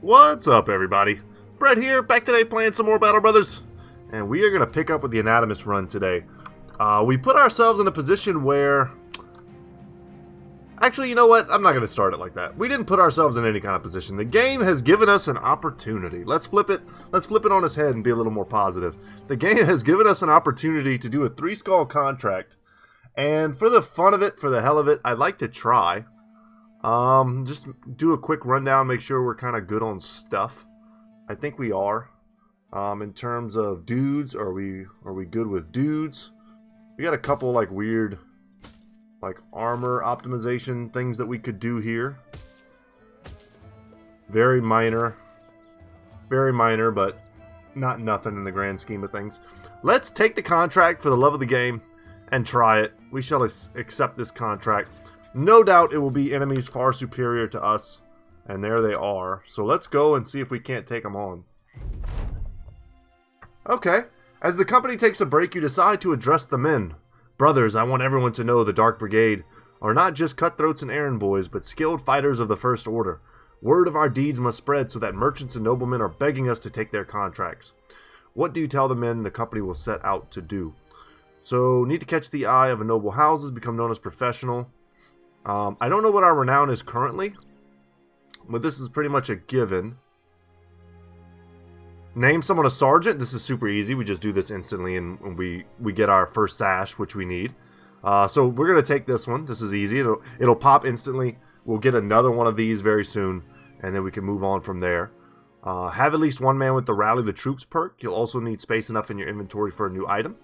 What's up, everybody? Brett here, back today playing some more Battle Brothers. And we are going to pick up with the Anatomist run today. We put ourselves in a position where... Actually, you know what? I'm not going to start it like that. We didn't put ourselves in any kind of position. The game has given us an opportunity. Let's flip it on its head and be a little more positive. The game has given us an opportunity to do a 3-skull contract. And for the fun of it, for the hell of it, I'd like to try. Just do a quick rundown, make sure we're kind of good on stuff. I think we are. In terms of dudes, are we good with dudes? We got a couple like weird like armor optimization things that we could do here. Very minor, but not nothing in the grand scheme of things. Let's take the contract for the love of the game and try it. We shall accept this contract. No doubt it will be enemies far superior to us. And there they are. So let's go and see if we can't take them on. Okay. As the company takes a break, you decide to address the men. Brothers, I want everyone to know the Dark Brigade are not just cutthroats and errand boys, but skilled fighters of the First Order. Word of our deeds must spread so that merchants and noblemen are begging us to take their contracts. What do you tell the men the company will set out to do? So, need to catch the eye of a noble houses, become known as professional. I don't know what our renown is currently, but this is pretty much a given. Name someone a sergeant. This is super easy. We just do this instantly and we get our first sash, which we need. So we're going to take this one. This is easy. It'll pop instantly. We'll get another one of these very soon, and then we can move on from there. Have at least one man with the Rally the Troops perk. You'll also need space enough in your inventory for a new item.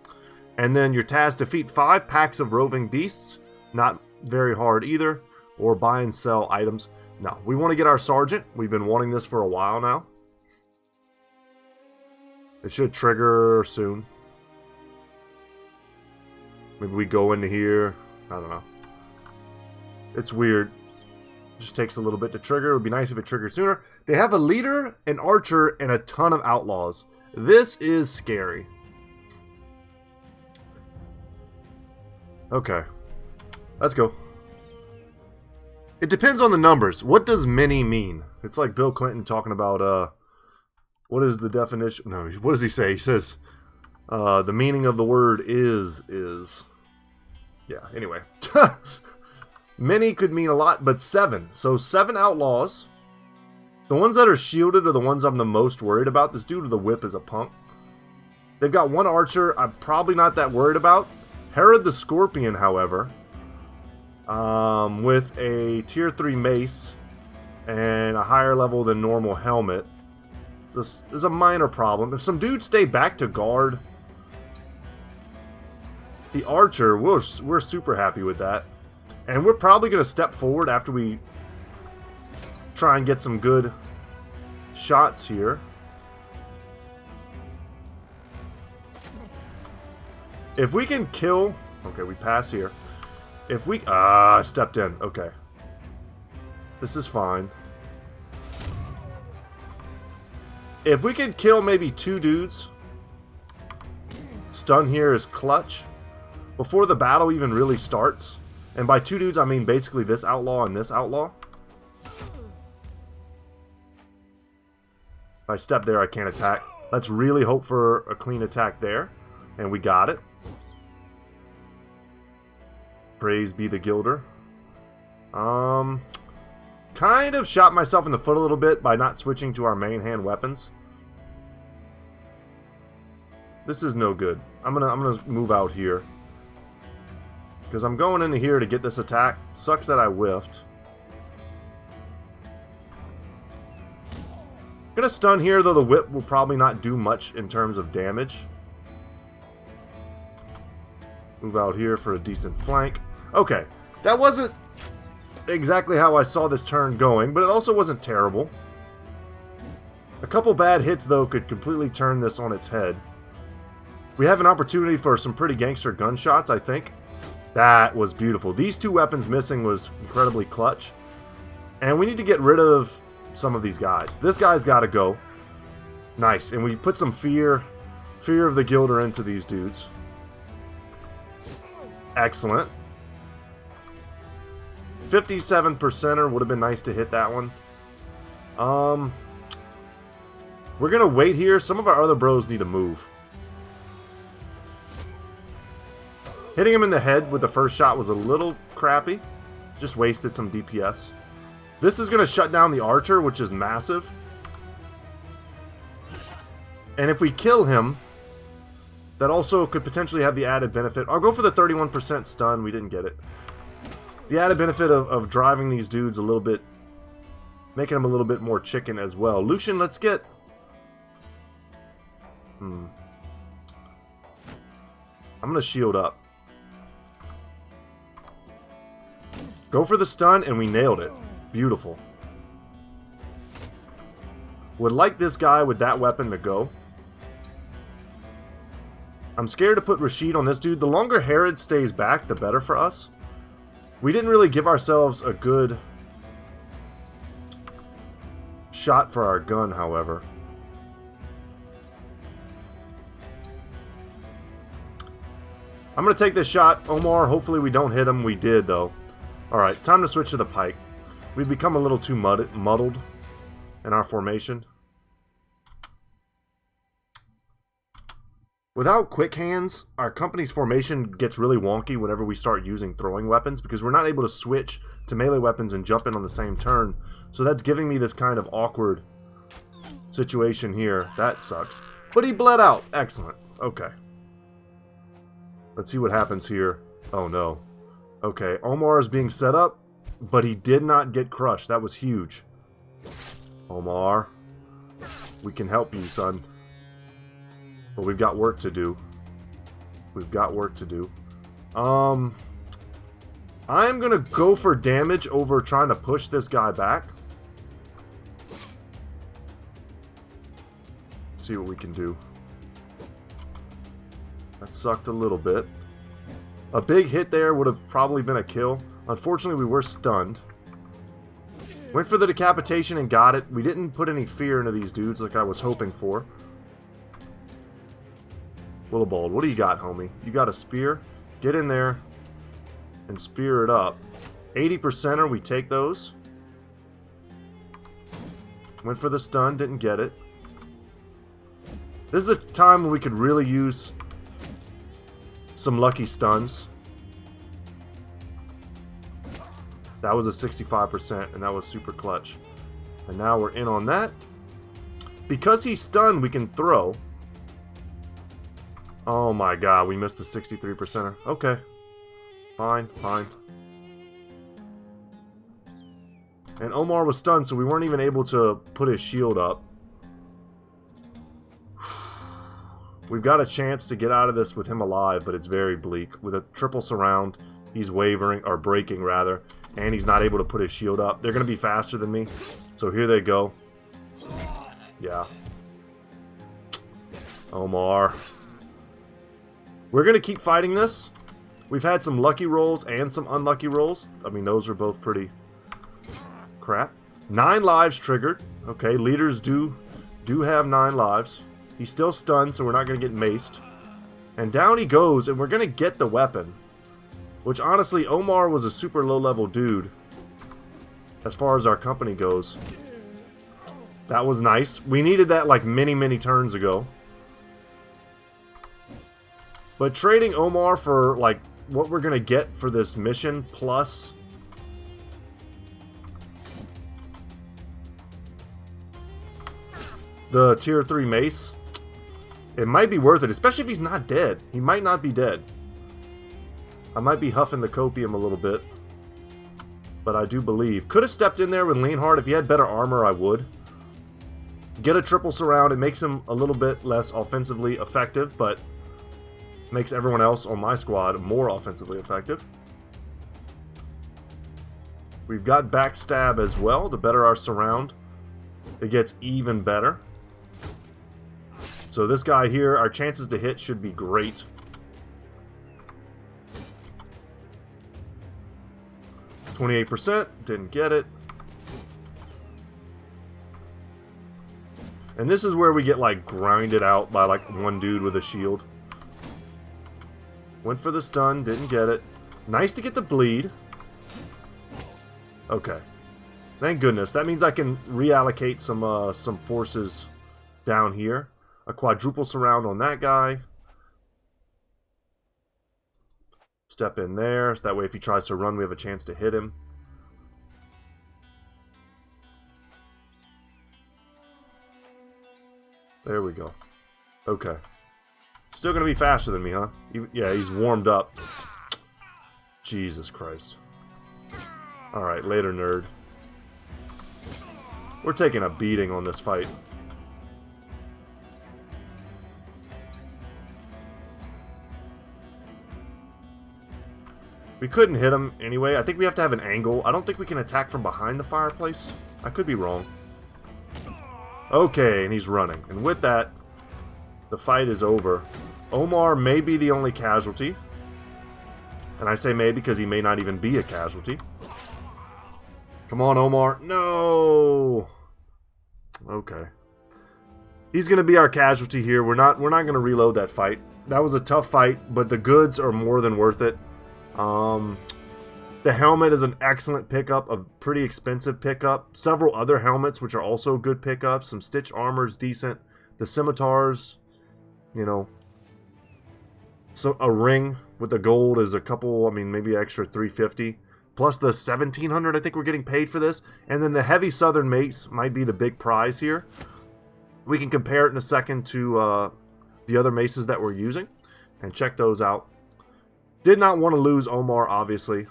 And then your task, defeat 5 packs of roving beasts. Not very hard either. Or buy and sell items. No, we want to get our sergeant. We've been wanting this for a while now. It should trigger soon. Maybe we go into here. I don't know. It's weird. It just takes a little bit to trigger. It would be nice if it triggered sooner. They have a leader, an archer, and a ton of outlaws. This is scary. Okay. Let's go. It depends on the numbers. What does many mean? It's like Bill Clinton talking about, what is the definition? No, what does he say? He says, the meaning of the word is. Yeah, anyway. Many could mean a lot, but 7. So 7 outlaws. The ones that are shielded are the ones I'm the most worried about. This dude with the whip is a punk. They've got 1 archer I'm probably not that worried about. Herod the Scorpion, however, with a tier 3 mace and a higher level than normal helmet. This is a minor problem. If some dudes stay back to guard the archer, we're super happy with that. And we're probably going to step forward after we try and get some good shots here. If we can kill... Okay, we pass here. If we... I stepped in. Okay. This is fine. If we can kill maybe 2 dudes, stun here is clutch, before the battle even really starts. And by 2 dudes, I mean basically this outlaw and this outlaw. If I step there, I can't attack. Let's really hope for a clean attack there. And we got it. Praise be the Gilder. Kind of shot myself in the foot a little bit by not switching to our main hand weapons. This is no good. I'm gonna move out here. Because I'm going into here to get this attack. Sucks that I whiffed. Gonna stun here, though the whip will probably not do much in terms of damage. Move out here for a decent flank. Okay, that wasn't exactly how I saw this turn going, but it also wasn't terrible. A couple bad hits, though, could completely turn this on its head. We have an opportunity for some pretty gangster gunshots, I think. That was beautiful. These 2 weapons missing was incredibly clutch. And we need to get rid of some of these guys. This guy's got to go. Nice. And we put some fear of the Gilder into these dudes. Excellent. 57%er would have been nice to hit that one. We're going to wait here. Some of our other bros need to move. Hitting him in the head with the first shot was a little crappy. Just wasted some DPS. This is going to shut down the archer, which is massive. And if we kill him, that also could potentially have the added benefit. I'll go for the 31% stun. We didn't get it. The added benefit of driving these dudes a little bit, making them a little bit more chicken as well. Lucian, let's get... I'm going to shield up. Go for the stun, and we nailed it. Beautiful. Would like this guy with that weapon to go. I'm scared to put Rashid on this dude. The longer Herod stays back, the better for us. We didn't really give ourselves a good shot for our gun, however. I'm going to take this shot. Omar, hopefully we don't hit him. We did, though. Alright, time to switch to the pike. We've become a little too muddled in our formation. Without quick hands, our company's formation gets really wonky whenever we start using throwing weapons because we're not able to switch to melee weapons and jump in on the same turn. So that's giving me this kind of awkward situation here. That sucks. But he bled out. Excellent. Okay. Let's see what happens here. Oh no. Okay, Omar is being set up, but he did not get crushed. That was huge. Omar, we can help you, son. But we've got work to do. We've got work to do. I'm going to go for damage over trying to push this guy back. See what we can do. That sucked a little bit. A big hit there would have probably been a kill. Unfortunately, we were stunned. Went for the decapitation and got it. We didn't put any fear into these dudes like I was hoping for. Willibald, what do you got, homie? You got a spear? Get in there and spear it up. 80%er, we take those. Went for the stun, didn't get it. This is a time when we could really use some lucky stuns. That was a 65%, and that was super clutch. And now we're in on that. Because he's stunned, we can throw. Oh my god, we missed a 63%er. Okay. Fine, fine. And Omar was stunned, so we weren't even able to put his shield up. We've got a chance to get out of this with him alive, but it's very bleak. With a triple surround, he's wavering, or breaking rather, and he's not able to put his shield up. They're going to be faster than me, so here they go. Yeah. Omar. We're going to keep fighting this. We've had some lucky rolls and some unlucky rolls. I mean, those were both pretty crap. 9 lives triggered. Okay, leaders do have 9 lives. He's still stunned, so we're not going to get maced. And down he goes, and we're going to get the weapon. Which, honestly, Omar was a super low-level dude. As far as our company goes. That was nice. We needed that, like, many, many turns ago. But trading Omar for, like, what we're going to get for this mission, plus the tier 3 mace, it might be worth it, especially if he's not dead. He might not be dead. I might be huffing the copium a little bit, but I do believe. Could have stepped in there with Leonhard. If he had better armor, I would. Get a triple surround. It makes him a little bit less offensively effective, but makes everyone else on my squad more offensively effective. We've got backstab as well. To better our surround, it gets even better. So this guy here, our chances to hit should be great. %, didn't get it. And this is where we get like grinded out by like one dude with a shield. Went for the stun, didn't get it. Nice to get the bleed. Okay. Thank goodness. That means I can reallocate some forces down here. A quadruple surround on that guy. Step in there, so that way if he tries to run, we have a chance to hit him. There we go. Okay. Still going to be faster than me, huh? Yeah, he's warmed up. Jesus Christ. Alright, later, nerd. We're taking a beating on this fight. We couldn't hit him anyway. I think we have to have an angle. I don't think we can attack from behind the fireplace. I could be wrong. Okay, and he's running. And with that, the fight is over. Omar may be the only casualty. And I say may because he may not even be a casualty. Come on, Omar. No! Okay. He's going to be our casualty here. We're not going to reload that fight. That was a tough fight, but the goods are more than worth it. The helmet is an excellent pickup, a pretty expensive pickup. Several other helmets, which are also good pickups. Some stitch armor is decent. The scimitars, you know. So a ring with the gold is a couple, I mean, maybe extra 350. Plus the 1700 I think we're getting paid for this. And then the heavy southern mace might be the big prize here. We can compare it in a second to the other maces that we're using. And check those out. Did not want to lose Omar, obviously.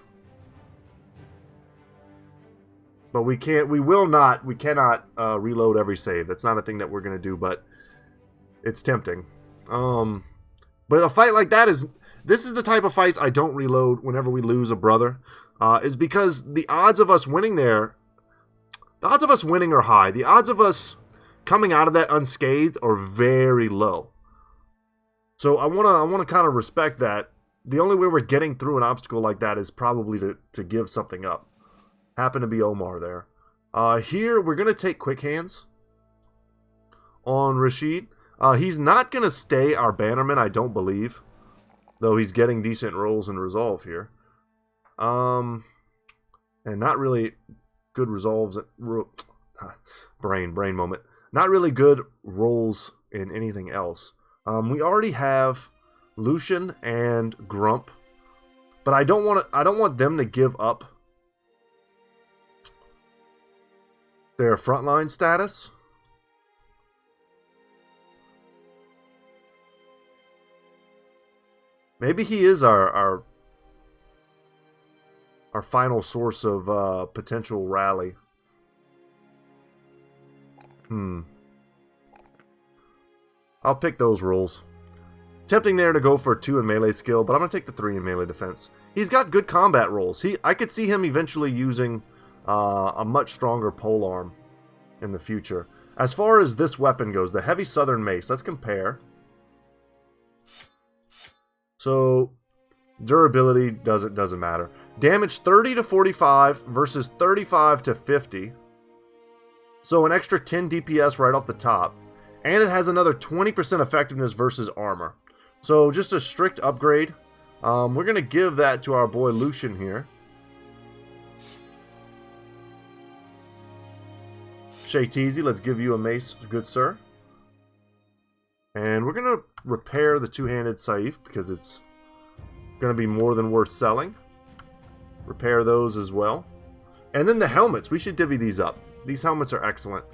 But we cannot reload every save. That's not a thing that we're going to do, but it's tempting. But a fight like that this is the type of fights I don't reload whenever we lose a brother. Is because the odds of us winning there, the odds of us winning are high. The odds of us coming out of that unscathed are very low. So I want to kind of respect that. The only way we're getting through an obstacle like that is probably to give something up. Happened to be Omar there. Here, we're going to take quick hands on Rashid. He's not going to stay our bannerman, I don't believe. Though he's getting decent rolls in resolve here. And not really good resolves. Brain moment. Not really good rolls in anything else. We already have Lucian and Grump, but I don't want them to give up their frontline status. Maybe he is our final source of potential rally. I'll pick those rolls. Tempting there to go for 2 in melee skill, but I'm going to take the 3 in melee defense. He's got good combat rolls. I could see him eventually using a much stronger polearm in the future. As far as this weapon goes, the heavy southern mace, let's compare. So, durability doesn't matter. Damage 30 to 45 versus 35 to 50. So an extra 10 DPS right off the top. And it has another 20% effectiveness versus armor. So just a strict upgrade. We're going to give that to our boy Lucian here. Shay Teasy, let's give you a mace, good sir. And we're going to repair the two-handed Saif because it's going to be more than worth selling. Repair those as well. And then the helmets, we should divvy these up. These helmets are excellent.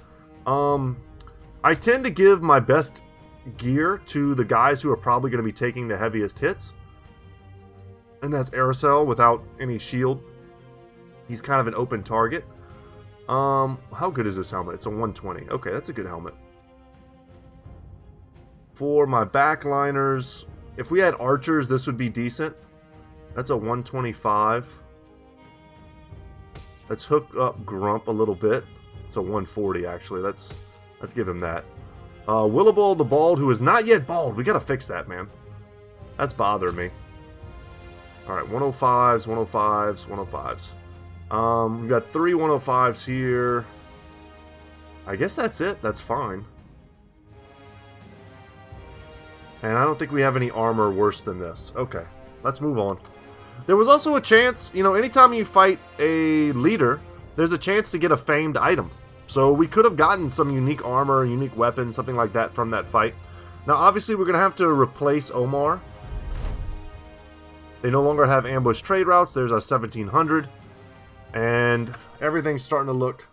I tend to give my best gear to the guys who are probably going to be taking the heaviest hits. And that's Aracel without any shield. He's kind of an open target. How good is this helmet? It's a 120. Okay, that's a good helmet. For my backliners, if we had archers, this would be decent. That's a 125. Let's hook up Grump a little bit. It's a 140, actually. Let's give him that. Willowbald the Bald, who is not yet bald. We gotta fix that, man. That's bothering me. Alright, 105s, 105s, 105s. We've got 3 105s here. I guess that's it. That's fine. And I don't think we have any armor worse than this. Okay, let's move on. There was also a chance, you know, anytime you fight a leader, there's a chance to get a famed item. So we could have gotten some unique armor, unique weapon, something like that from that fight. Now, obviously, we're going to have to replace Omar. They no longer have ambush trade routes. There's our 1700. And everything's starting to look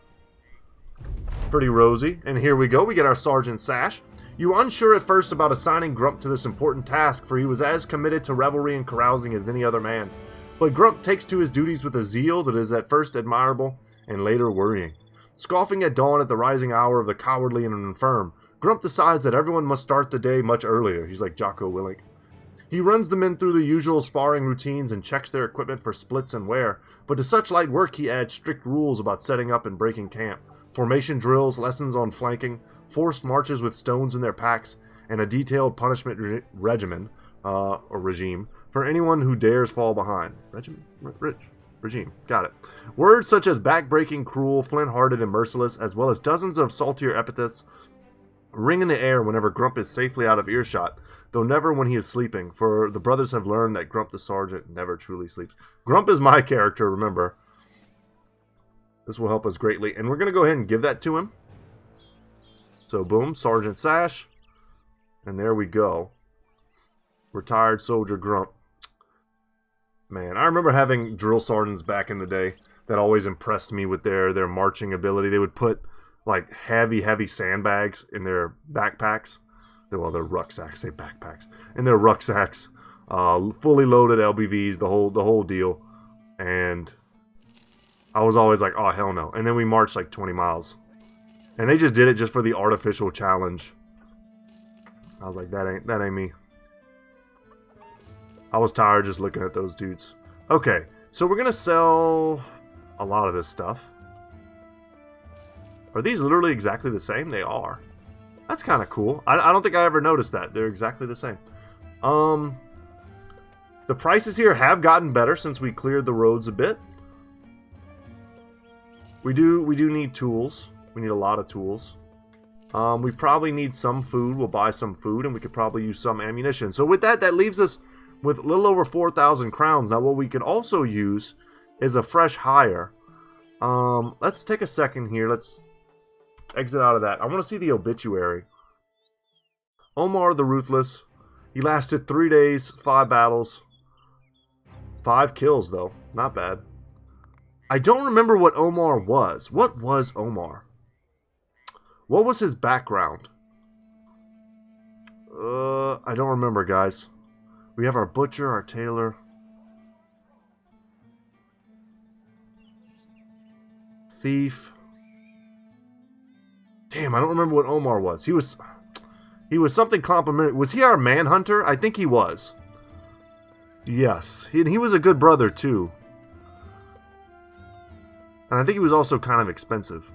pretty rosy. And here we go. We get our Sergeant Sash. You were unsure at first about assigning Grump to this important task, for he was as committed to revelry and carousing as any other man. But Grump takes to his duties with a zeal that is at first admirable and later worrying. Scoffing at dawn at the rising hour of the cowardly and infirm, Grump decides that everyone must start the day much earlier. He's like Jocko Willink. He runs the men through the usual sparring routines and checks their equipment for splits and wear, but to such light work he adds strict rules about setting up and breaking camp, formation drills, lessons on flanking, forced marches with stones in their packs, and a detailed punishment regime for anyone who dares fall behind. Regime. Got it. Words such as backbreaking, cruel, flint-hearted, and merciless, as well as dozens of saltier epithets, ring in the air whenever Grump is safely out of earshot, though never when he is sleeping, for the brothers have learned that Grump the Sergeant never truly sleeps. Grump is my character, remember. This will help us greatly, and we're going to go ahead and give that to him. So, boom, Sergeant Sash, and there we go. Retired Soldier Grump. Man, I remember having drill sergeants back in the day that always impressed me with their marching ability. They would put like heavy sandbags in their backpacks. Well, their rucksacks, say backpacks. In their rucksacks, fully loaded LBVs, the whole deal. And I was always like, oh hell no. And then we marched like 20 miles, and they just did it just for the artificial challenge. I was like, that ain't me. I was tired just looking at those dudes. Okay, so we're gonna sell a lot of this stuff. Are these literally exactly the same? They are. That's kind of cool. I don't think I ever noticed that. They're exactly the same. The prices here have gotten better since we cleared the roads a bit. We do need tools. We need a lot of tools. We probably need some food. We'll buy some food, and we could probably use some ammunition. So with that leaves us with a little over 4,000 crowns. Now what we could also use is a fresh hire. Let's take a second here. Let's exit out of that. I want to see the obituary. Omar the Ruthless. He lasted 3 days, 5 battles, 5 kills though. Not bad. I don't remember what Omar was. What was Omar? What was his background? I don't remember, guys. We have our butcher, our tailor. Thief. Damn, I don't remember what Omar was. He was something complimentary. Was he our manhunter? I think he was. Yes. He was a good brother, too. And I think he was also kind of expensive.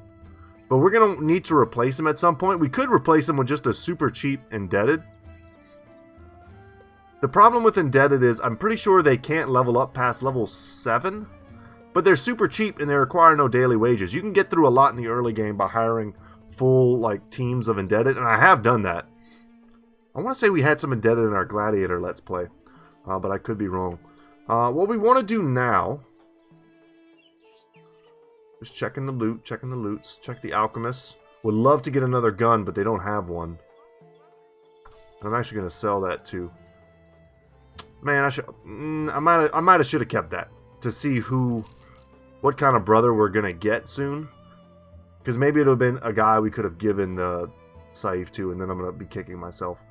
But we're going to need to replace him at some point. We could replace him with just a super cheap Indebted. The problem with Indebted is I'm pretty sure they can't level up past level 7. But they're super cheap and they require no daily wages. You can get through a lot in the early game by hiring full like teams of Indebted. And I have done that. I want to say we had some Indebted in our Gladiator Let's Play. But I could be wrong. What we want to do now... Just checking the loot, checking the loots, check the alchemists. Would love to get another gun, but they don't have one. And I'm actually going to sell that too. Man, I might have should have kept that to see what kind of brother we're going to get soon. Because maybe it would have been a guy we could have given the Saif to, and then I'm going to be kicking myself.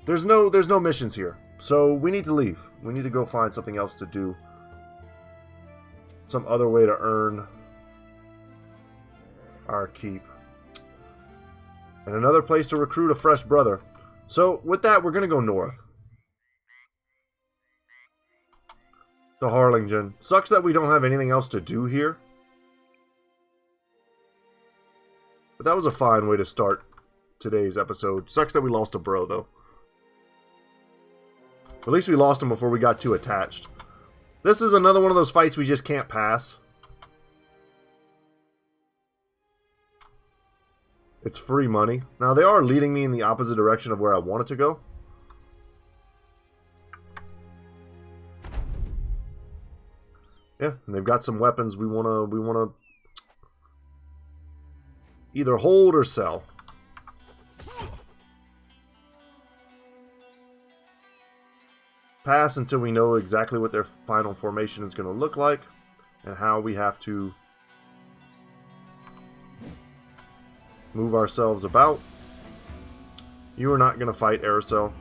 There's no missions here, so we need to leave. We need to go find something else to do. Some other way to earn our keep. And another place to recruit a fresh brother. So, with that, we're going to go north. To Harlingen. Sucks that we don't have anything else to do here. But that was a fine way to start today's episode. Sucks that we lost a bro, though. At least we lost him before we got too attached. This is another one of those fights we just can't pass. It's free money. Now, they are leading me in the opposite direction of where I wanted to go. Yeah, and they've got some weapons we wanna Either hold or sell. Pass until we know exactly what their final formation is going to look like and how we have to move ourselves about. You are not going to fight Aerosol.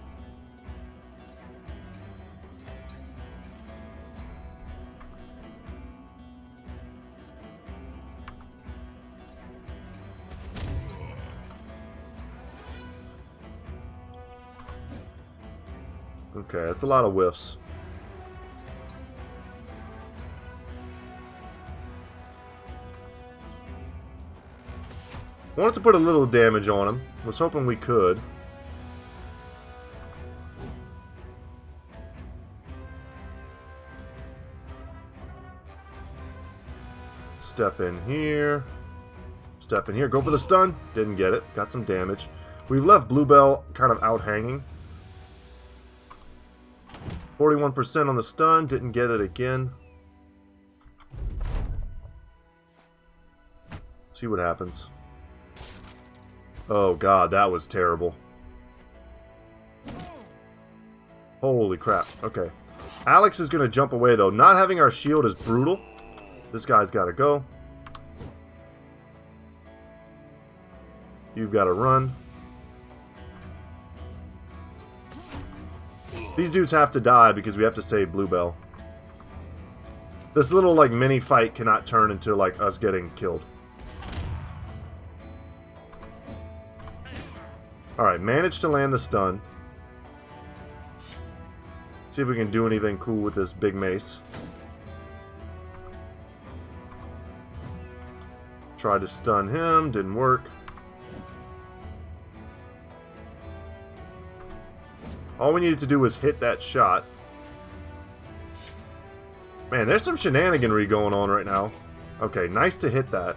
Okay, that's a lot of whiffs. Wanted to put a little damage on him. Was hoping we could. Step in here. Step in here. Go for the stun. Didn't get it. Got some damage. We've left Bluebell kind of out hanging. 41% on the stun. Didn't get it again. See what happens. Oh god, that was terrible. Holy crap. Okay. Alex is going to jump away though. Not having our shield is brutal. This guy's got to go. You've got to run. These dudes have to die because we have to save Bluebell. This little like mini fight cannot turn into like us getting killed. Alright, managed to land the stun. See if we can do anything cool with this big mace. Tried to stun him, didn't work. All we needed to do was hit that shot. Man, there's some shenaniganry going on right now. Okay, nice to hit that.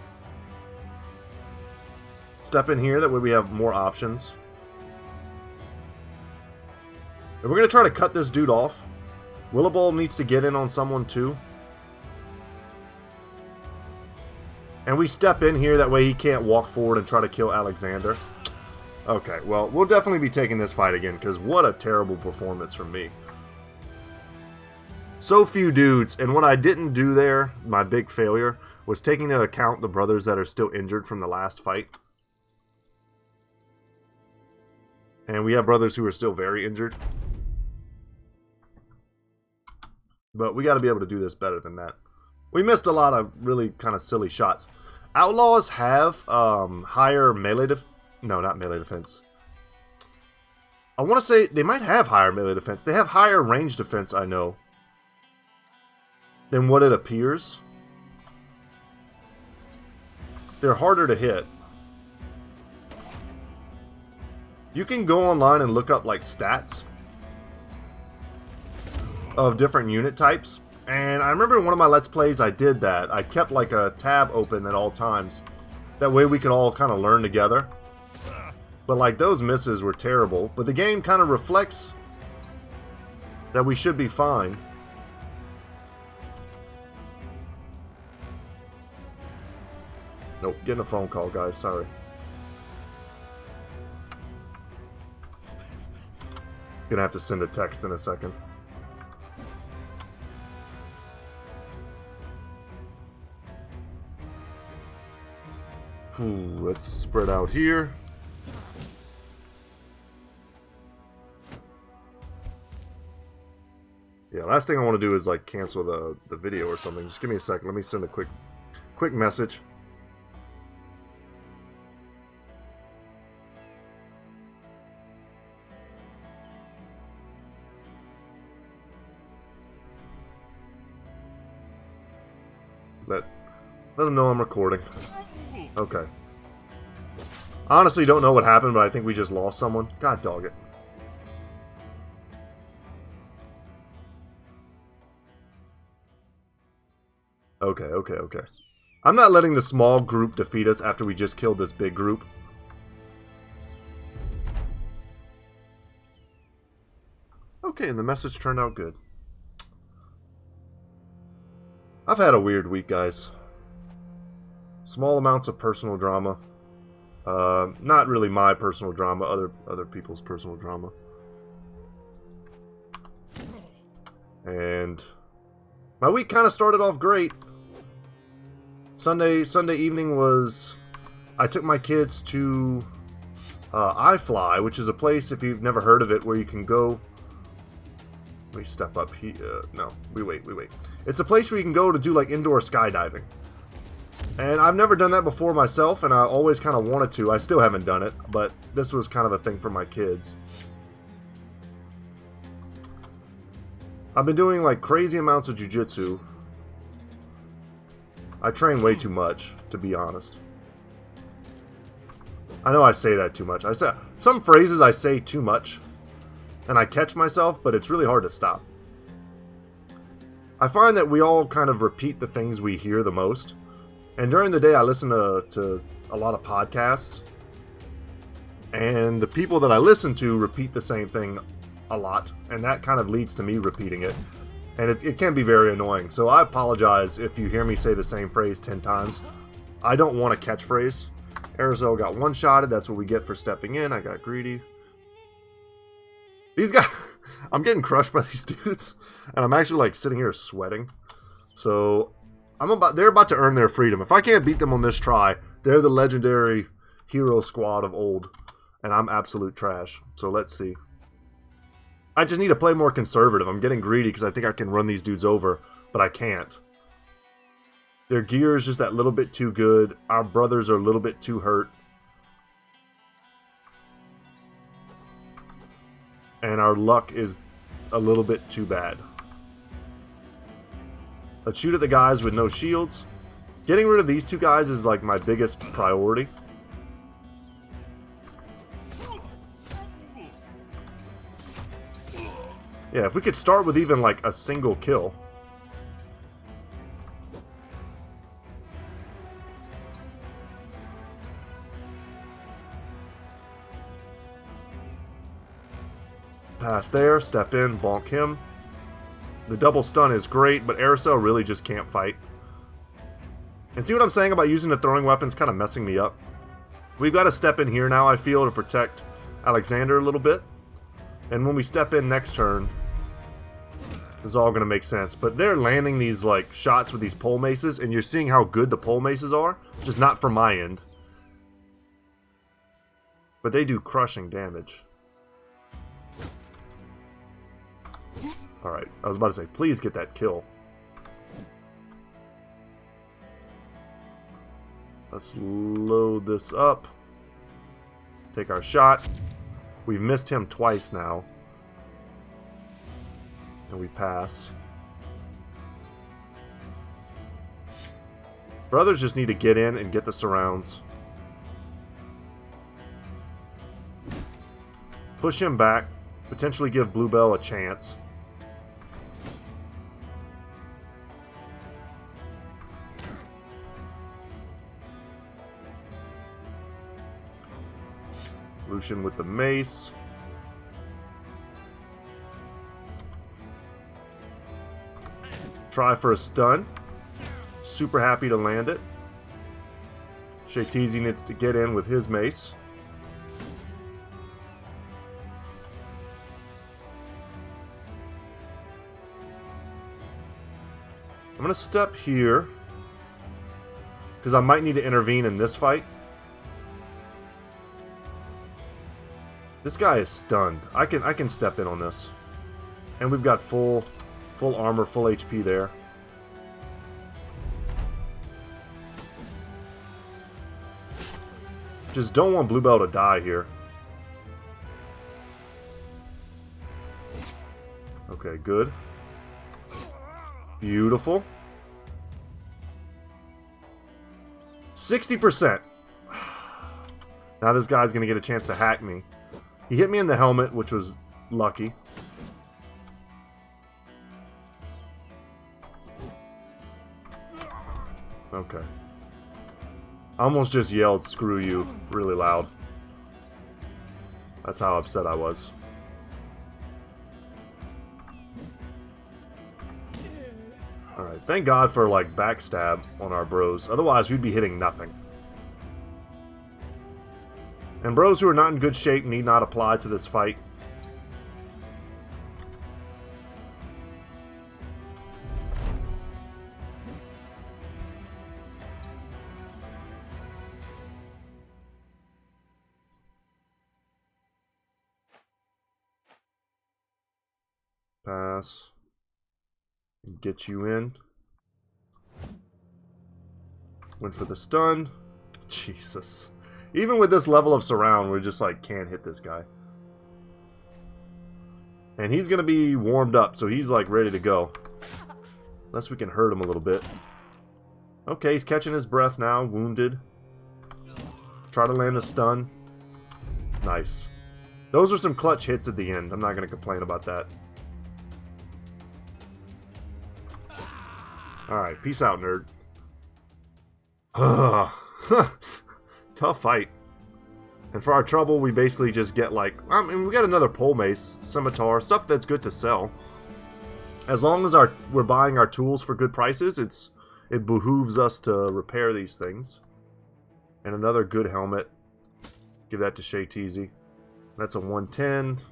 Step in here, that way we have more options. And we're going to try to cut this dude off. Willowball needs to get in on someone too. And we step in here, that way he can't walk forward and try to kill Alexander. Okay, well, we'll definitely be taking this fight again, because what a terrible performance from me. So few dudes, and what I didn't do there, my big failure, was taking into account the brothers that are still injured from the last fight. And we have brothers who are still very injured. But we got to be able to do this better than that. We missed a lot of really kind of silly shots. Outlaws have higher melee defense. No, not melee defense. I want to say they might have higher melee defense. They have higher range defense, I know, than what it appears. They're harder to hit. You can go online and look up like stats of different unit types. And I remember in one of my Let's Plays I did that. I kept like a tab open at all times. That way we could all kind of learn together. But like those misses were terrible. But the game kind of reflects that we should be fine. Nope, getting a phone call, guys. Sorry. Gonna have to send a text in a second. Let's spread out here. Yeah, last thing I want to do is like cancel the video or something. Just give me a second. Let me send a quick message. Let them know I'm recording. Okay. Honestly, don't know what happened, but I think we just lost someone. God dog it. Okay. I'm not letting the small group defeat us after we just killed this big group. Okay, and the message turned out good. I've had a weird week, guys. Small amounts of personal drama. Not really my personal drama, other people's personal drama. And my week kind of started off great. Sunday evening was, I took my kids to iFly, which is a place, if you've never heard of it, where you can go. Let me step up here. No, we wait. It's a place where you can go to do like indoor skydiving. And I've never done that before myself, and I always kind of wanted to. I still haven't done it, but this was kind of a thing for my kids. I've been doing like crazy amounts of jiu-jitsu. I train way too much, to be honest. I know I say that too much. I say some phrases I say too much, and I catch myself, but it's really hard to stop. I find that we all kind of repeat the things we hear the most. And during the day, I listen to a lot of podcasts. And the people that I listen to repeat the same thing a lot. And that kind of leads to me repeating it. And it can be very annoying. So I apologize if you hear me say the same phrase 10 times. I don't want a catchphrase. Arizona got one-shotted. That's what we get for stepping in. I got greedy. These guys... I'm getting crushed by these dudes. And I'm actually like sitting here sweating. So... they're about to earn their freedom. If I can't beat them on this try, they're the legendary hero squad of old. And I'm absolute trash. So let's see. I just need to play more conservative. I'm getting greedy because I think I can run these dudes over, but I can't. Their gear is just that little bit too good. Our brothers are a little bit too hurt. And our luck is a little bit too bad. Let's shoot at the guys with no shields. Getting rid of these two guys is like my biggest priority. Yeah, if we could start with even like a single kill. Pass there, step in, bonk him. The double stun is great, but Aerosol really just can't fight. And see what I'm saying about using the throwing weapons kind of messing me up? We've got to step in here now, I feel, to protect Alexander a little bit. And when we step in next turn, this is all going to make sense. But they're landing these like shots with these pole maces, and you're seeing how good the pole maces are. Just not from my end. But they do crushing damage. Alright, I was about to say, please get that kill. Let's load this up. Take our shot. We've missed him twice now. And we pass. Brothers just need to get in and get the surrounds. Push him back. Potentially give Bluebell a chance. Lucian with the mace. Try for a stun. Super happy to land it. Shayteezy needs to get in with his mace. I'm going to step here because I might need to intervene in this fight. This guy is stunned. I can step in on this. And we've got full armor, full HP there. Just don't want Bluebell to die here. Okay, good. Beautiful. 60%. Now this guy's going to get a chance to hack me. He hit me in the helmet, which was lucky. Okay. I almost just yelled, "Screw you," really loud. That's how upset I was. Alright, thank God for, like, backstab on our bros. Otherwise, we'd be hitting nothing. And bros who are not in good shape need not apply to this fight. Pass. Get you in. Went for the stun. Jesus. Even with this level of surround, we just like can't hit this guy. And he's going to be warmed up, so he's like ready to go. Unless we can hurt him a little bit. Okay, he's catching his breath now, wounded. Try to land a stun. Nice. Those are some clutch hits at the end. I'm not going to complain about that. Alright, peace out, nerd. Tough fight. And for our trouble, we basically just get like... I mean, we got another pole mace, scimitar, stuff that's good to sell. As long as we're buying our tools for good prices, it behooves us to repair these things. And another good helmet. Give that to Shay Teasy. That's a 110.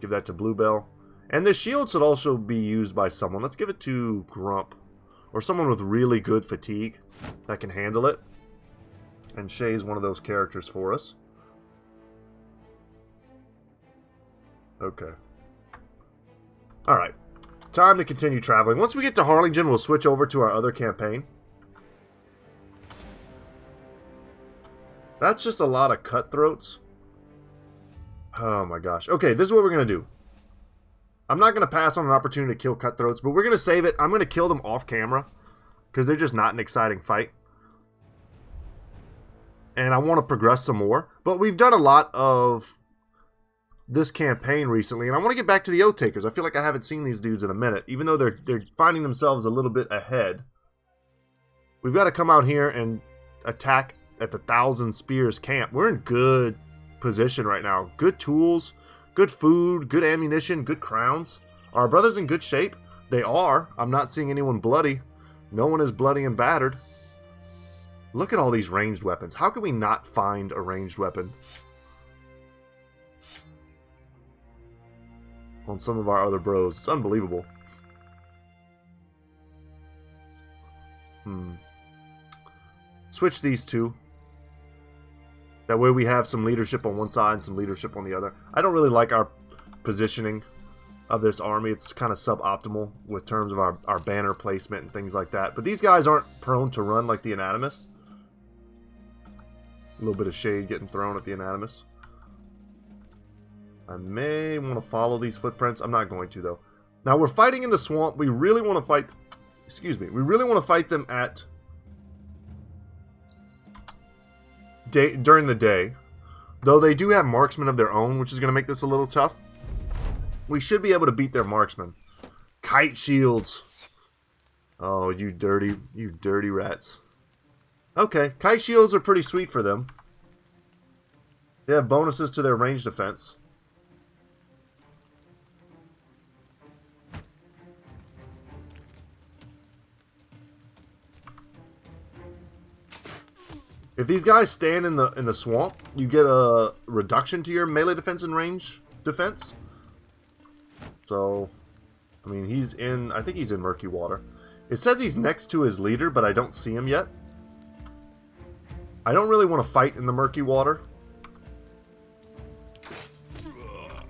Give that to Bluebell. And the shield should also be used by someone. Let's give it to Grump. Or someone with really good fatigue that can handle it. And Shay's one of those characters for us. Okay. Alright. Time to continue traveling. Once we get to Harlingen, we'll switch over to our other campaign. That's just a lot of cutthroats. Oh my gosh. Okay, this is what we're going to do. I'm not going to pass on an opportunity to kill cutthroats, but we're going to save it. I'm going to kill them off camera. Because they're just not an exciting fight. And I want to progress some more. But we've done a lot of this campaign recently. And I want to get back to the O-Takers. I feel like I haven't seen these dudes in a minute. Even though they're finding themselves a little bit ahead. We've got to come out here and attack at the Thousand Spears camp. We're in good position right now. Good tools. Good food, good ammunition, good crowns. Are our brothers in good shape? They are. I'm not seeing anyone bloody. No one is bloody and battered. Look at all these ranged weapons. How can we not find a ranged weapon on some of our other bros? It's unbelievable. Switch these two. That way we have some leadership on one side and some leadership on the other. I don't really like our positioning of this army. It's kind of suboptimal with terms of our banner placement and things like that. But these guys aren't prone to run like the Anatomists. A little bit of shade getting thrown at the Anatomists. I may want to follow these footprints. I'm not going to, though. Now, we're fighting in the swamp. We really want to fight... Excuse me. We really want to fight them at... during the day, though they do have marksmen of their own, which is going to make this a little tough. We should be able to beat their marksmen. Kite shields. Oh, you dirty rats. Okay, kite shields are pretty sweet for them. They have bonuses to their range defense. If these guys stand in the swamp, you get a reduction to your melee defense and range defense. So, I mean, he's in... I think he's in Murky Water. It says he's next to his leader, but I don't see him yet. I don't really want to fight in the Murky Water.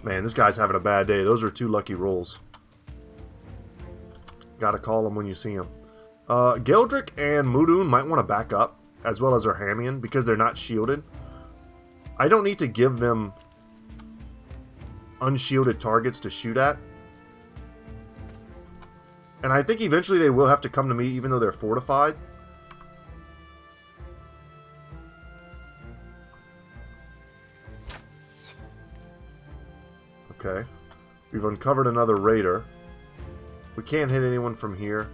Man, this guy's having a bad day. Those are 2 lucky rolls. Gotta call him when you see him. Geldrick and Mudun might want to back up, as well as their Hamian, because they're not shielded. I don't need to give them unshielded targets to shoot at. And I think eventually they will have to come to me, even though they're fortified. Okay. We've uncovered another raider. We can't hit anyone from here.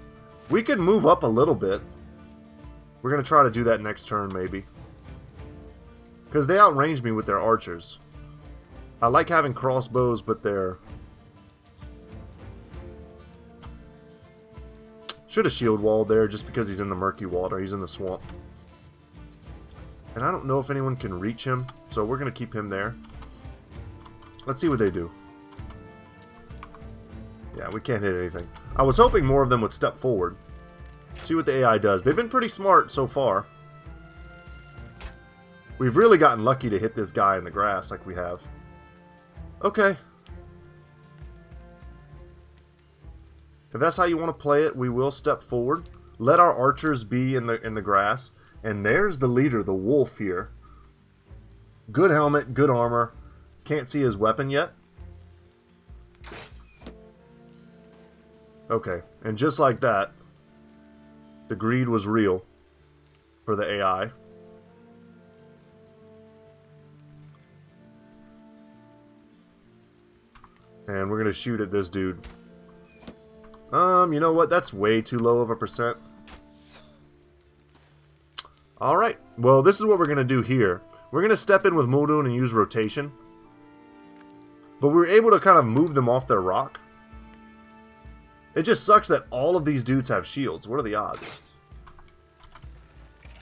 We could move up a little bit. We're going to try to do that next turn, maybe. Because they outrange me with their archers. I like having crossbows, but they're... Should have shield walled there just because he's in the Murky Water. He's in the swamp. And I don't know if anyone can reach him. so we're going to keep him there. Let's see what they do. Yeah, we can't hit anything. I was hoping more of them would step forward. See what the AI does. They've been pretty smart so far. We've really gotten lucky to hit this guy in the grass like we have. Okay. If that's how you want to play it, we will step forward. Let our archers be in the grass. And there's the leader, the wolf here. Good helmet, good armor. Can't see his weapon yet. Okay, and just like that, the greed was real for the AI. And we're going to shoot at this dude. You know what? That's way too low of a percent. Alright, well this is what we're going to do here. We're going to step in with Muldoon and use rotation. But we were able to kind of move them off their rock. It just sucks that all of these dudes have shields. What are the odds?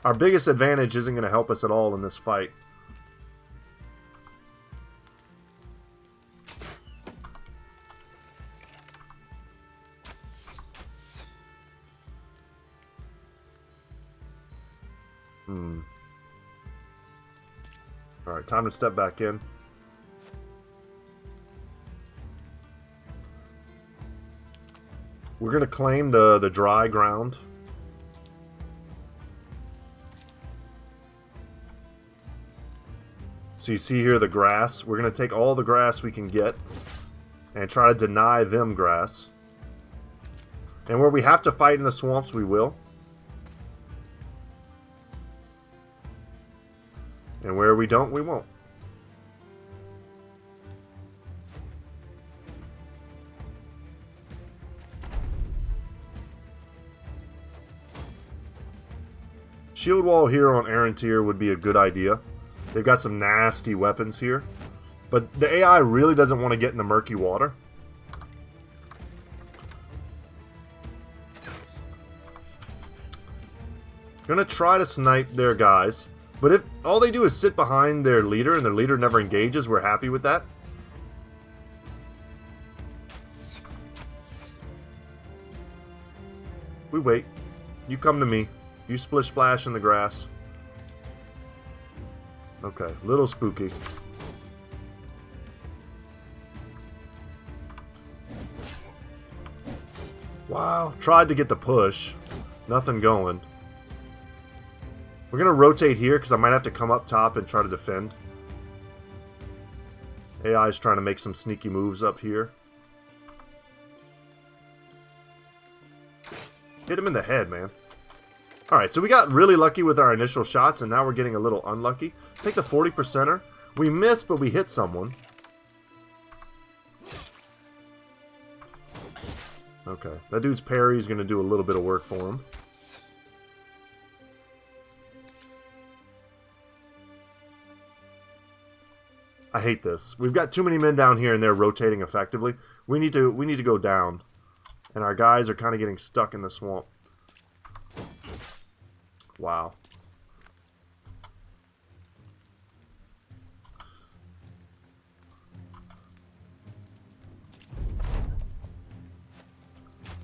Our biggest advantage isn't going to help us at all in this fight. Alright, time to step back in. We're going to claim the dry ground. So you see here the grass. We're going to take all the grass we can get and try to deny them grass. And where we have to fight in the swamps, we will. And where we don't, we won't. Shield wall here on Arantir would be a good idea. They've got some nasty weapons here. But the AI really doesn't want to get in the murky water. Gonna try to snipe their guys. But if all they do is sit behind their leader and their leader never engages, we're happy with that. We wait. You come to me. You splish splash in the grass. Okay, little spooky. Wow, tried to get the push. Nothing going. We're going to rotate here because I might have to come up top and try to defend. AI is trying to make some sneaky moves up here. Hit him in the head, man. Alright, so we got really lucky with our initial shots, and now we're getting a little unlucky. Take the 40%er. We missed, but we hit someone. Okay, that dude's parry is going to do a little bit of work for him. I hate this. We've got too many men down here and they're rotating effectively. We need to go down. And our guys are kind of getting stuck in the swamp. Wow.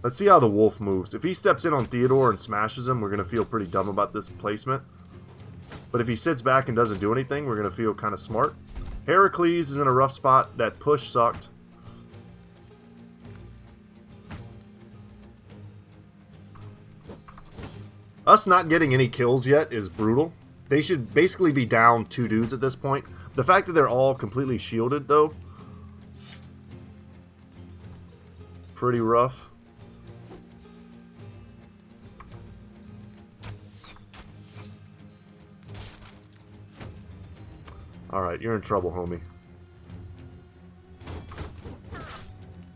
Let's see how the wolf moves. If he steps in on Theodore and smashes him, we're going to feel pretty dumb about this placement. But if he sits back and doesn't do anything, we're going to feel kind of smart. Heracles is in a rough spot. That push sucked. Us not getting any kills yet is brutal. They should basically be down 2 dudes at this point. The fact that they're all completely shielded, though, pretty rough. Alright, you're in trouble, homie.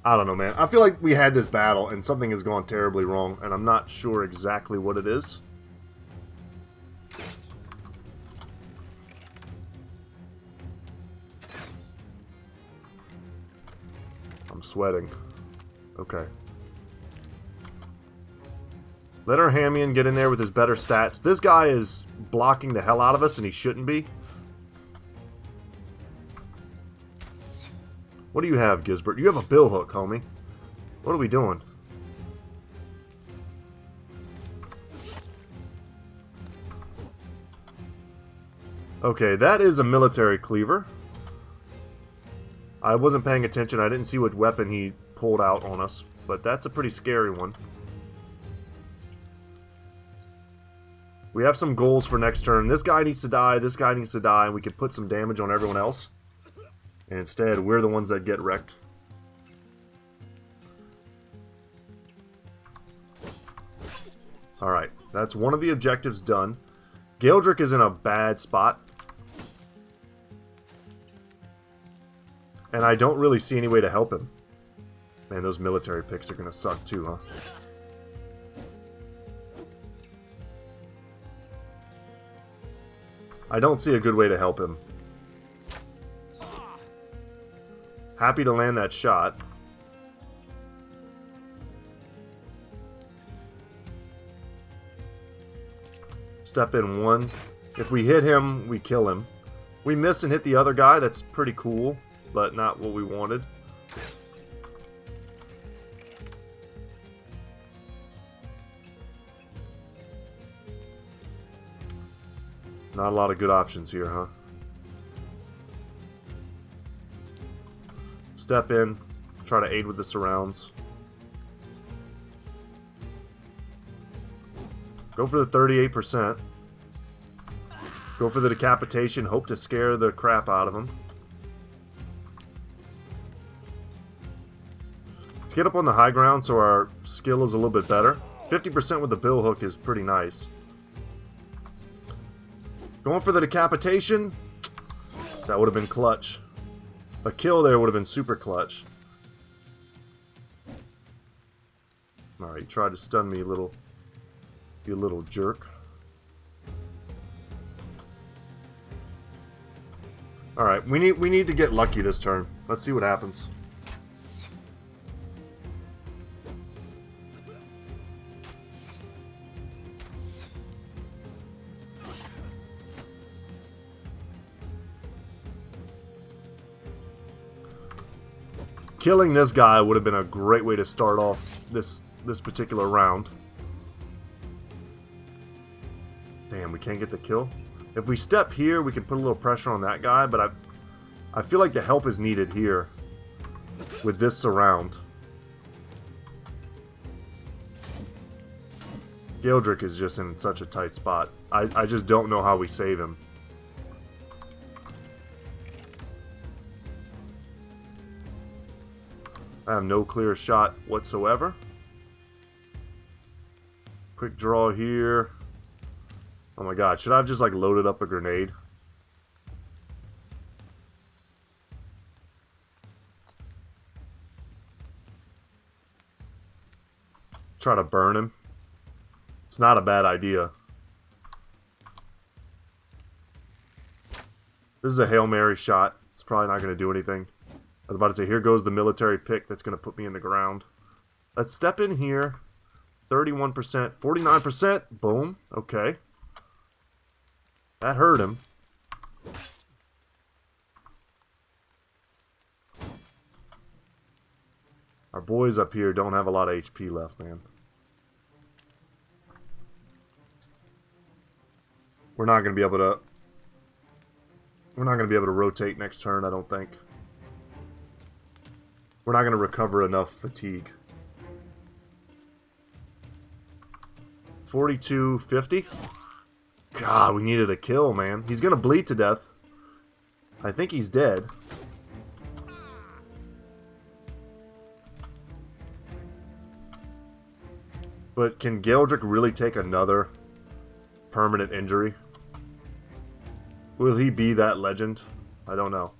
I don't know, man. I feel like we had this battle and something has gone terribly wrong, and I'm not sure exactly what it is. I'm sweating. Okay. Let our Hamian get in there with his better stats. This guy is blocking the hell out of us, and he shouldn't be. What do you have, Gisbert? You have a bill hook, homie. What are we doing? Okay, that is a military cleaver. I wasn't paying attention. I didn't see what weapon he pulled out on us, but that's a pretty scary one. We have some goals for next turn. This guy needs to die, this guy needs to die, and we can put some damage on everyone else. And instead, we're the ones that get wrecked. Alright, that's one of the objectives done. Galdrick is in a bad spot. And I don't really see any way to help him. Man, those military picks are going to suck too, huh? I don't see a good way to help him. Happy to land that shot. Step in one. If we hit him, we kill him. We miss and hit the other guy. That's pretty cool, but not what we wanted. Not a lot of good options here, huh? Step in, try to aid with the surrounds. Go for the 38%. Go for the decapitation, hope to scare the crap out of him. Let's get up on the high ground so our skill is a little bit better. 50% with the bill hook is pretty nice. Going for the decapitation. That would have been clutch. A kill there would have been super clutch. Alright, you tried to stun me, you little jerk. Alright, we need to get lucky this turn. Let's see what happens. Killing this guy would have been a great way to start off this particular round. Damn, we can't get the kill. If we step here, we can put a little pressure on that guy, but I feel like the help is needed here with this surround. Galdrick is just in such a tight spot. I just don't know how we save him. I have no clear shot whatsoever. Quick draw here. Oh my god, should I have just like loaded up a grenade? Try to burn him. It's not a bad idea. This is a Hail Mary shot. It's probably not going to do anything. I was about to say, here goes the military pick that's going to put me in the ground. Let's step in here. 31%, 49%. Boom. Okay. That hurt him. Our boys up here don't have a lot of HP left, man. We're not going to be able to... We're not going to be able to rotate next turn, I don't think. We're not going to recover enough fatigue. 42.50. God, we needed a kill, man. He's going to bleed to death. I think he's dead. But can Galdrick really take another permanent injury? Will he be that legend? I don't know.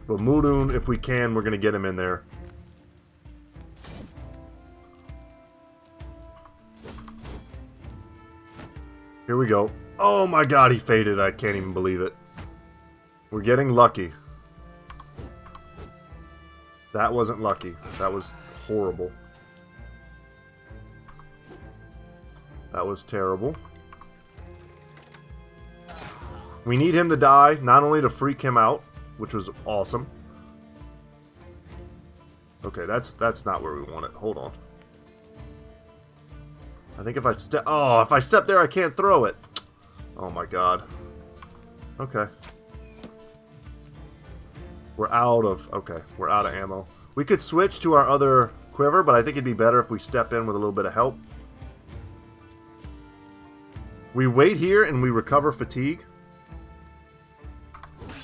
But Muldoon, if we can, we're going to get him in there. Here we go. Oh my god, he faded. I can't even believe it. We're getting lucky. That wasn't lucky. That was horrible. That was terrible. We need him to die, not only to freak him out, which was awesome. Okay, that's not where we want it. Hold on. I think if I step... Oh, if I step there, I can't throw it. Oh my god. Okay. We're out of... Okay, we're out of ammo. We could switch to our other quiver, but I think it'd be better if we step in with a little bit of help. We wait here and we recover fatigue.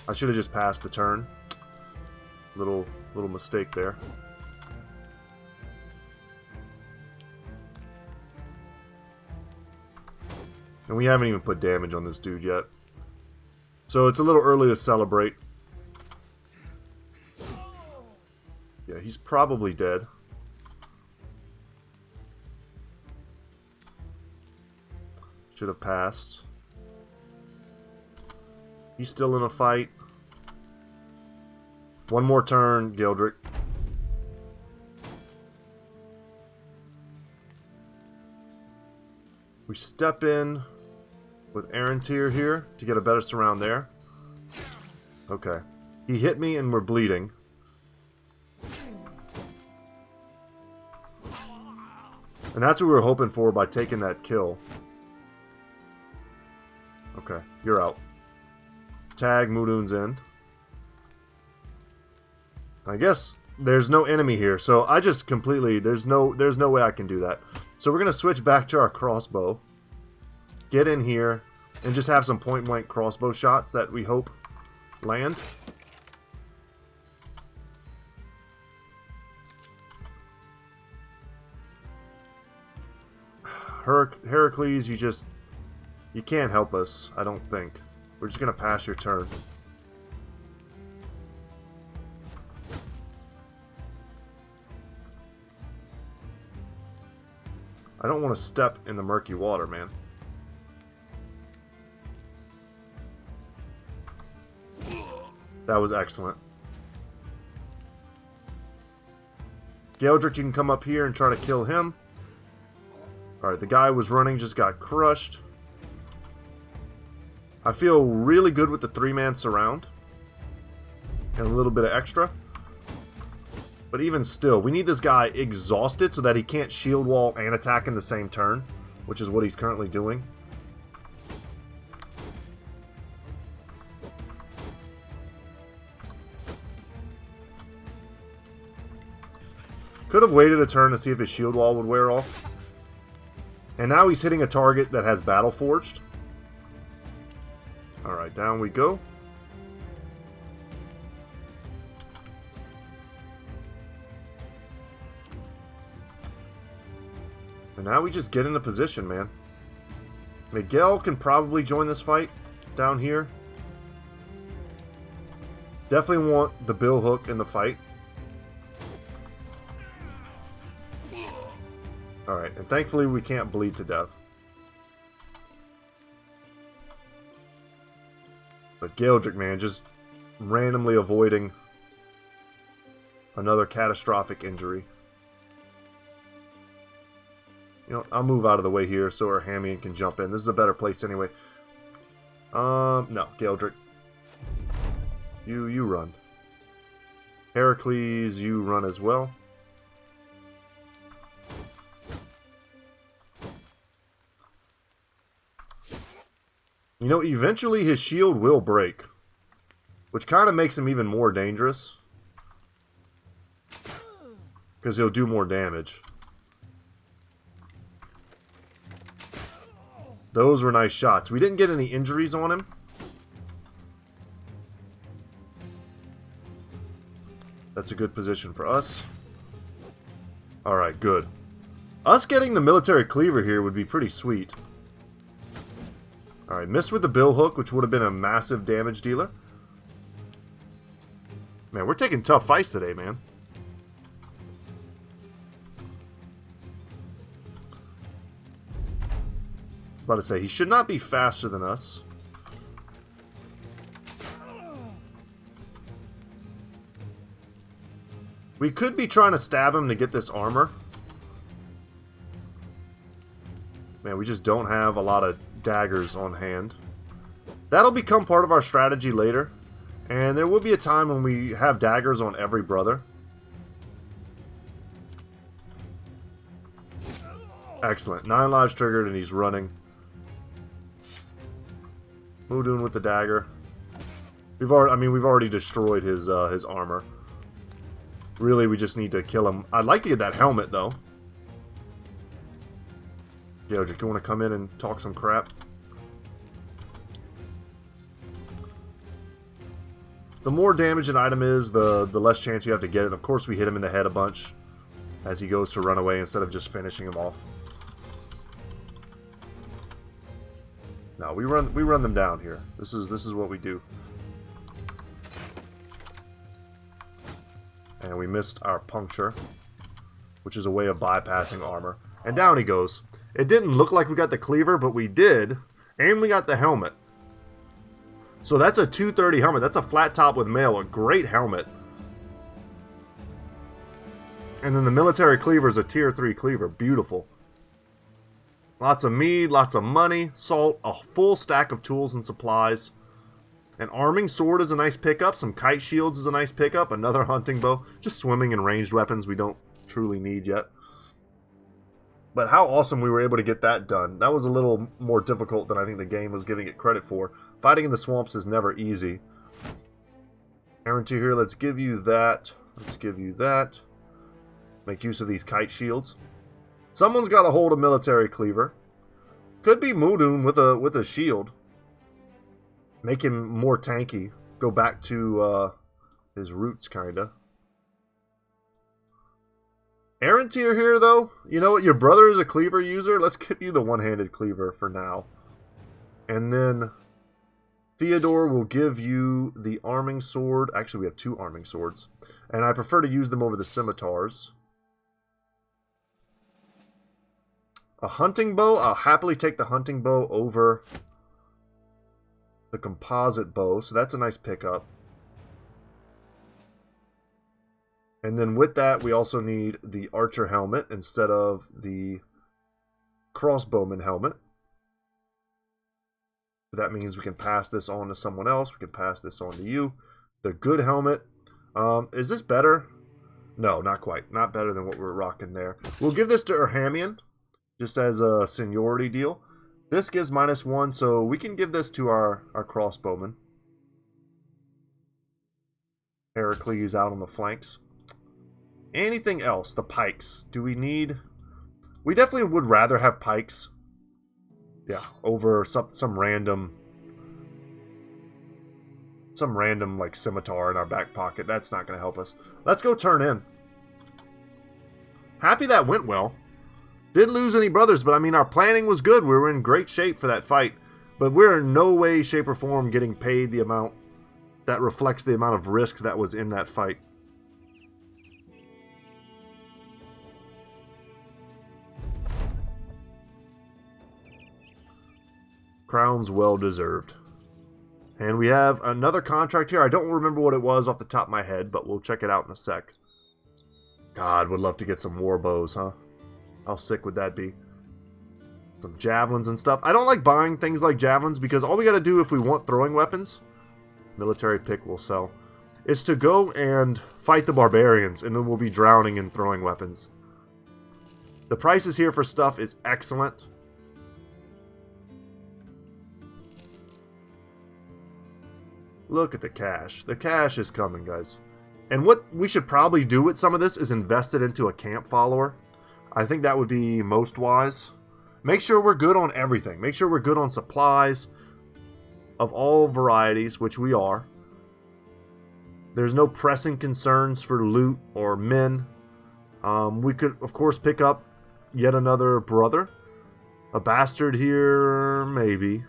I should have just passed the turn. Little mistake there. And we haven't even put damage on this dude yet. So it's a little early to celebrate. Yeah, he's probably dead. Should have passed. He's still in a fight. One more turn, Gildrick. We step in with Arantir here to get a better surround there. Okay. He hit me and we're bleeding. And that's what we were hoping for by taking that kill. Okay, you're out. Tag Mudun's in. I guess there's no enemy here, so I just completely... There's no way I can do that. So we're going to switch back to our crossbow. Get in here and just have some point-blank crossbow shots that we hope land. Heracles, you can't help us, I don't think. We're just going to pass your turn. I don't want to step in the murky water, man. That was excellent. Galdrick, you can come up here and try to kill him. Alright, the guy was running, just got crushed. I feel really good with the 3-man surround. And a little bit of extra. But even still, we need this guy exhausted so that he can't shield wall and attack in the same turn. Which is what he's currently doing. Could have waited a turn to see if his shield wall would wear off. And now he's hitting a target that has Battle Forged. Alright, down we go. And now we just get into position, man. Miguel can probably join this fight down here. Definitely want the bill hook in the fight. Alright, and thankfully we can't bleed to death. But Galdrick, man, just randomly avoiding another catastrophic injury. You know, I'll move out of the way here so our Hamian can jump in. This is a better place anyway. No, Galdrick. You run. Heracles, you run as well. You know, eventually his shield will break. Which kind of makes him even more dangerous. Because he'll do more damage. Those were nice shots. We didn't get any injuries on him. That's a good position for us. Alright, good. Us getting the military cleaver here would be pretty sweet. Alright, missed with the bill hook, which would have been a massive damage dealer. Man, we're taking tough fights today, man. About to say, he should not be faster than us. We could be trying to stab him to get this armor. Man, we just don't have a lot of daggers on hand. That'll become part of our strategy later. And there will be a time when we have daggers on every brother. Excellent. 9 lives triggered and he's running. Mudun with the dagger. We've already destroyed his armor. Really, we just need to kill him. I'd like to get that helmet though. Yo, do you want to come in and talk some crap? The more damage an item is, the less chance you have to get it. Of course, we hit him in the head a bunch as he goes to run away instead of just finishing him off. No, we run them down here. This is what we do. And we missed our puncture, which is a way of bypassing armor. And down he goes. It didn't look like we got the cleaver, but we did. And we got the helmet. So that's a 230 helmet. That's a flat top with mail. A great helmet. And then the military cleaver is a tier 3 cleaver. Beautiful. Lots of mead, lots of money, salt, a full stack of tools and supplies. An arming sword is a nice pickup. Some kite shields is a nice pickup. Another hunting bow. Just swimming and ranged weapons we don't truly need yet. But how awesome we were able to get that done. That was a little more difficult than I think the game was giving it credit for. Fighting in the swamps is never easy. Aaron T here, let's give you that. Let's give you that. Make use of these kite shields. Someone's got to hold a military cleaver. Could be Mudun with a shield. Make him more tanky. Go back to his roots, kinda. Aaron Tier here, though. You know what? Your brother is a cleaver user. Let's give you the one-handed cleaver for now. And then Theodore will give you the arming sword. Actually, we have 2 arming swords. And I prefer to use them over the scimitars. A hunting bow. I'll happily take the hunting bow over the composite bow. So that's a nice pickup. And then with that, we also need the archer helmet instead of the crossbowman helmet. That means we can pass this on to someone else. We can pass this on to you. The good helmet. Is this better? No, not quite. Not better than what we're rocking there. We'll give this to Urhamian, just as a seniority deal. This gives -1, so we can give this to our crossbowman. Heracles out on the flanks. Anything else? The pikes. Do we need... We definitely would rather have pikes. Yeah, over some random like scimitar in our back pocket. That's not going to help us. Let's go turn in. Happy that went well. Didn't lose any brothers, but I mean our planning was good. We were in great shape for that fight. But we're in no way, shape, or form getting paid the amount that reflects the amount of risk that was in that fight. Crown's well deserved. And we have another contract here. I don't remember what it was off the top of my head, but we'll check it out in a sec. God, would love to get some war bows, huh? How sick would that be? Some javelins and stuff. I don't like buying things like javelins because all we got to do if we want throwing weapons, military pick will sell, is to go and fight the barbarians, and then we'll be drowning in throwing weapons. The prices here for stuff is excellent. Look at the cash. The cash is coming, guys. And what we should probably do with some of this is invest it into a camp follower. I think that would be most wise. Make sure we're good on everything. Make sure we're good on supplies of all varieties, which we are. There's no pressing concerns for loot or men. We could, of course, pick up yet another brother. A bastard here, maybe.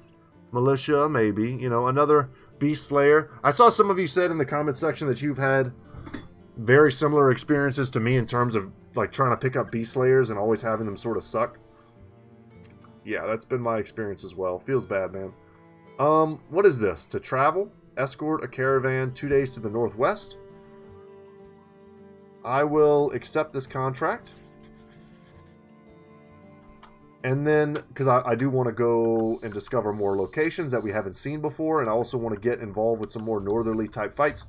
Militia, maybe. You know, another Beast Slayer. I saw some of you said in the comment section that you've had very similar experiences to me in terms of like trying to pick up Beast Slayers and always having them sort of suck. Yeah, that's been my experience as well. Feels bad, man. What is this? To travel? Escort a caravan 2 days to the northwest. I will accept this contract. And then, because I do want to go and discover more locations that we haven't seen before, and I also want to get involved with some more northerly type fights.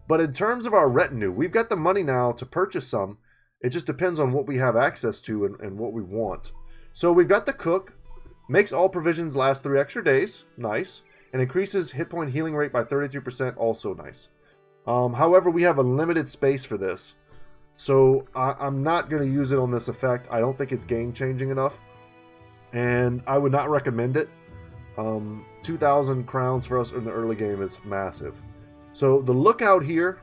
But in terms of our retinue, we've got the money now to purchase some. It just depends on what we have access to and what we want. So we've got the cook, makes all provisions last 3 extra days, nice, and increases hit point healing rate by 33%, also nice. However, we have a limited space for this, so I'm not going to use it on this effect. I don't think it's game changing enough. And I would not recommend it. 2,000 crowns for us in the early game is massive. So the lookout here,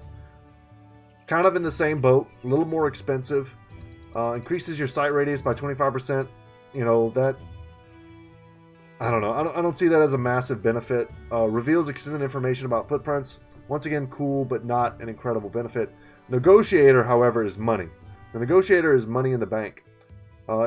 kind of in the same boat, a little more expensive. Increases your sight radius by 25%. You know, that, I don't know. I don't see that as a massive benefit. Reveals extended information about footprints. Once again, cool, but not an incredible benefit. Negotiator, however, is money. The negotiator is money in the bank.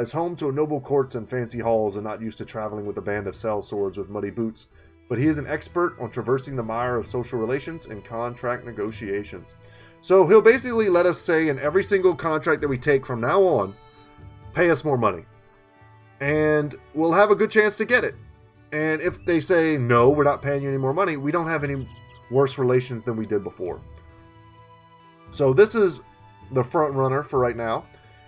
Is home to noble courts and fancy halls and not used to traveling with a band of sellswords with muddy boots. But he is an expert on traversing the mire of social relations and contract negotiations. So he'll basically let us say in every single contract that we take from now on, pay us more money. And we'll have a good chance to get it. And if they say, no, we're not paying you any more money, we don't have any worse relations than we did before. So this is the front runner for right now.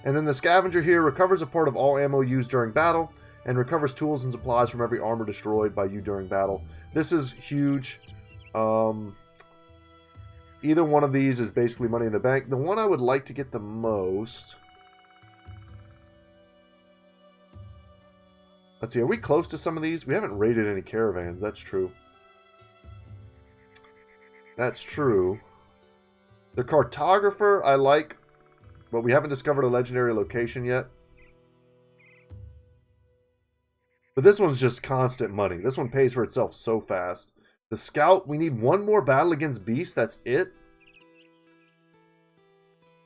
And then the scavenger here recovers a part of all ammo used during battle and recovers tools and supplies from every armor destroyed by you during battle. This is huge. Either one of these is basically money in the bank. The one I would like to get the most... Let's see, are we close to some of these? We haven't raided any caravans, that's true. That's true. The cartographer I like, but we haven't discovered a legendary location yet. But this one's just constant money. This one pays for itself so fast. The scout, we need one more battle against beasts, that's it?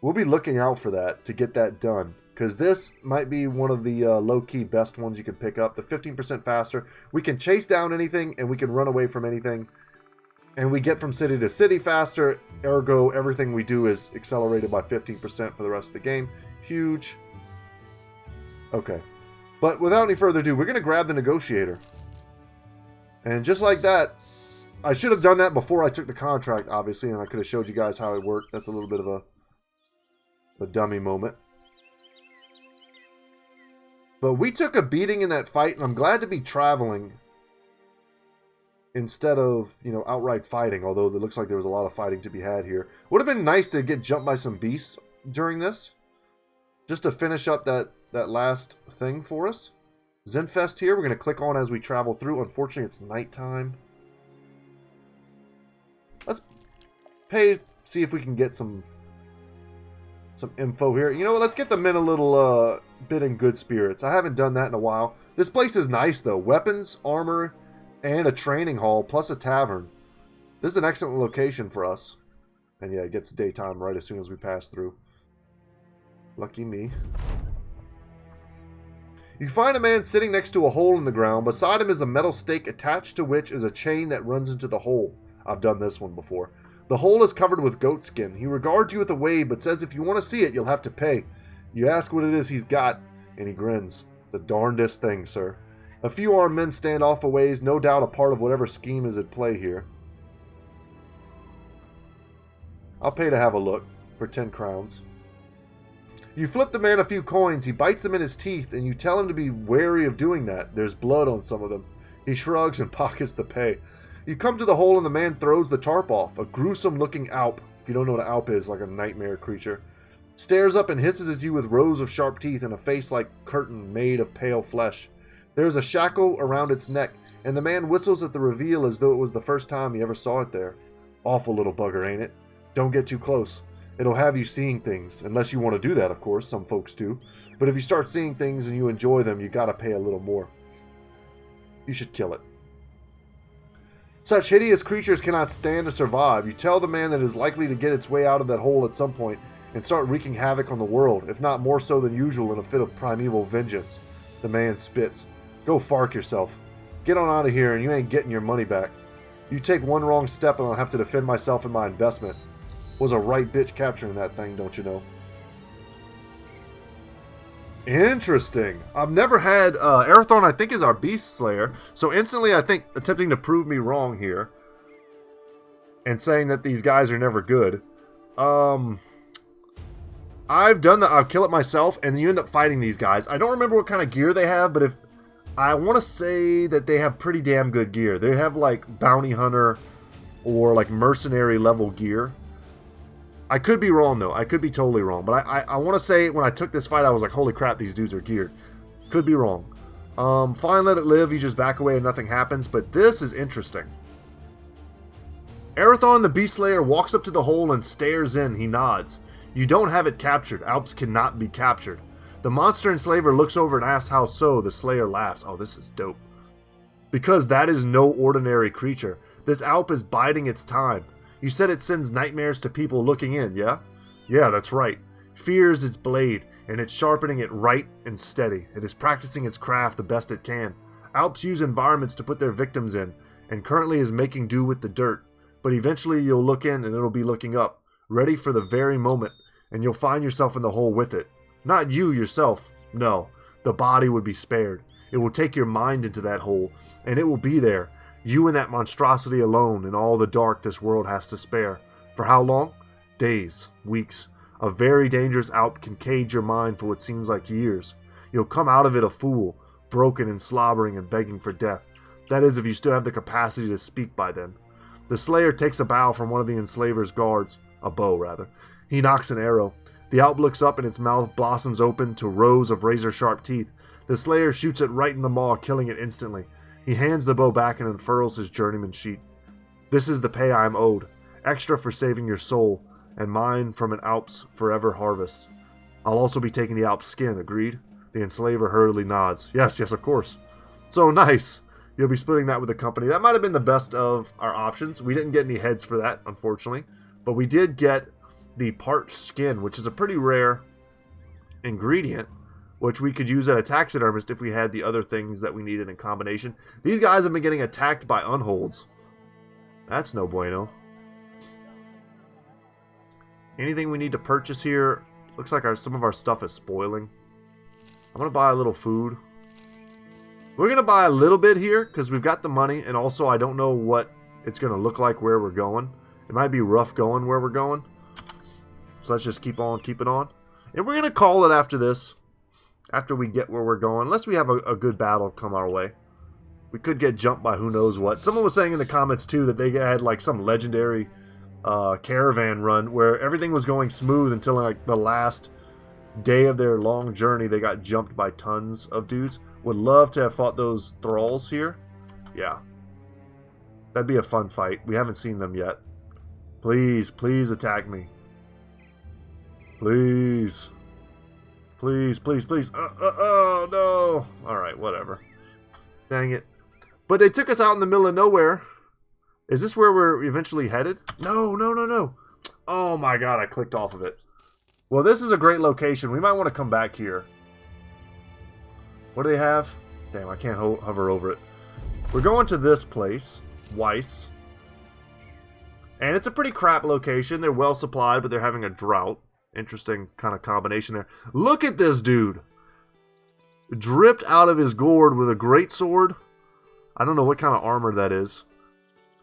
We'll be looking out for that to get that done. Because this might be one of the low-key best ones you can pick up. The 15% faster. We can chase down anything and we can run away from anything. And we get from city to city faster. Ergo, everything we do is accelerated by 15% for the rest of the game. Huge. Okay. But without any further ado, we're going to grab the negotiator. And just like that, I should have done that before I took the contract, obviously. And I could have showed you guys how it worked. That's a little bit of a dummy moment. But we took a beating in that fight, and I'm glad to be traveling instead of, you know, outright fighting, although it looks like there was a lot of fighting to be had here. Would have been nice to get jumped by some beasts during this, just to finish up that last thing for us. Zenfest here, we're going to click on as we travel through. Unfortunately, it's nighttime. Let's see if we can get some info here. You know what, let's get the men a little bit in good spirits. I haven't done that in a while. This place is nice though. Weapons, armor, and a training hall, plus a tavern. This is an excellent location for us. And yeah, it gets daytime right as soon as we pass through. Lucky me. You find a man sitting next to a hole in the ground. Beside him is a metal stake attached to which is a chain that runs into the hole. I've done this one before. The hole is covered with goat skin. He regards you with a wave, but says if you want to see it, you'll have to pay. You ask what it is he's got, and he grins. The darndest thing, sir. A few armed men stand off a ways, no doubt a part of whatever scheme is at play here. I'll pay to have a look for 10 crowns. You flip the man a few coins, he bites them in his teeth, and you tell him to be wary of doing that. There's blood on some of them. He shrugs and pockets the pay. You come to the hole and the man throws the tarp off. A gruesome-looking Alp, if you don't know what an Alp is, like a nightmare creature, stares up and hisses at you with rows of sharp teeth and a face like curtain made of pale flesh. There is a shackle around its neck, and the man whistles at the reveal as though it was the first time he ever saw it there. Awful little bugger, ain't it? Don't get too close. It'll have you seeing things, unless you want to do that, of course, some folks do. But if you start seeing things and you enjoy them, you gotta pay a little more. You should kill it. Such hideous creatures cannot stand to survive. You tell the man that it is likely to get its way out of that hole at some point and start wreaking havoc on the world, if not more so than usual in a fit of primeval vengeance. The man spits. Go fark yourself. Get on out of here and you ain't getting your money back. You take one wrong step and I'll have to defend myself and my investment. Was a right bitch capturing that thing, don't you know? Interesting. I've never had... Arathorn, I think, is our Beast Slayer. So instantly, I think, attempting to prove me wrong here. And saying that these guys are never good. I've done that. I'll kill it myself, and you end up fighting these guys. I don't remember what kind of gear they have, but if... I want to say that they have pretty damn good gear. They have, like, bounty hunter or, like, mercenary level gear. I could be wrong, though. I could be totally wrong. But I want to say when I took this fight, I was like, holy crap, these dudes are geared. Could be wrong. Fine, let it live. You just back away and nothing happens. But this is interesting. Arathorn the Beast Slayer walks up to the hole and stares in. He nods. You don't have it captured. Alps cannot be captured. The monster enslaver looks over and asks how so. The Slayer laughs. Oh, this is dope. Because that is no ordinary creature. This Alp is biding its time. You said it sends nightmares to people looking in, yeah? Yeah, that's right. Fears its blade, and it's sharpening it right and steady. It is practicing its craft the best it can. Alps use environments to put their victims in, and currently is making do with the dirt. But eventually you'll look in and it'll be looking up, ready for the very moment, and you'll find yourself in the hole with it. Not you yourself, no. The body would be spared. It will take your mind into that hole, and it will be there. You and that monstrosity alone in all the dark this world has to spare. For how long? Days, weeks. A very dangerous Alp can cage your mind for what seems like years. You'll come out of it a fool, broken and slobbering and begging for death. That is, if you still have the capacity to speak by then. The Slayer takes a bow from one of the enslaver's guards. A bow, rather. He knocks an arrow. The Alp looks up and its mouth blossoms open to rows of razor-sharp teeth. The Slayer shoots it right in the maw, killing it instantly. He hands the bow back and unfurls his journeyman sheet. This is the pay I am owed. Extra for saving your soul, and mine from an Alp's forever harvest. I'll also be taking the Alp's skin, agreed? The enslaver hurriedly nods. Yes, of course. So nice. You'll be splitting that with the company. That might have been the best of our options. We didn't get any heads for that, unfortunately. But we did get the parched skin, which is a pretty rare ingredient, which we could use at a taxidermist if we had the other things that we needed in combination. These guys have been getting attacked by unholds. That's no bueno. Anything we need to purchase here? Looks like some of our stuff is spoiling. I'm going to buy a little food. We're going to buy a little bit here because we've got the money, and also I don't know what it's going to look like where we're going. It might be rough going where we're going. So let's just keep on keeping on. And we're going to call it after this. After we get where we're going. Unless we have a good battle come our way. We could get jumped by who knows what. Someone was saying in the comments too that they had like some legendary caravan run where everything was going smooth until like the last day of their long journey they got jumped by tons of dudes. Would love to have fought those thralls here. Yeah. That'd be a fun fight. We haven't seen them yet. Please, please attack me. Please. Please, please, please. Oh, no. Alright, whatever. Dang it. But they took us out in the middle of nowhere. Is this where we're eventually headed? No. Oh my god, I clicked off of it. Well, this is a great location. We might want to come back here. What do they have? Damn, I can't hover over it. We're going to this place. Weiss. And it's a pretty crap location. They're well supplied, but they're having a drought. Interesting kind of combination there. Look at this dude. Dripped out of his gourd with a great sword. I don't know what kind of armor that is.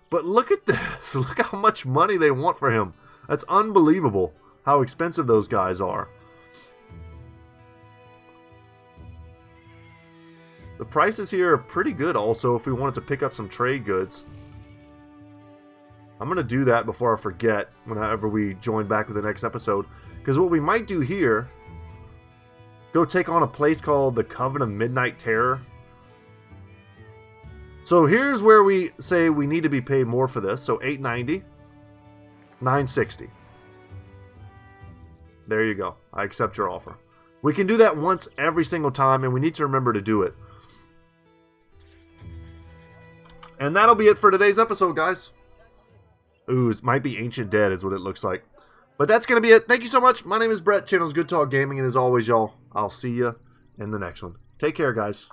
But look at this. Look how much money they want for him. That's unbelievable how expensive those guys are. The prices here are pretty good also if we wanted to pick up some trade goods. I'm going to do that before I forget whenever we join back with the next episode. Because what we might do here, go take on a place called the Coven of Midnight Terror. So here's where we say we need to be paid more for this. So $890, $960. There you go. I accept your offer. We can do that once every single time, and we need to remember to do it. And that'll be it for today's episode, guys. Ooh, it might be Ancient Dead is what it looks like. But that's going to be it. Thank you so much. My name is Brett. Channel's Good Talk Gaming. And as always, y'all, I'll see you in the next one. Take care, guys.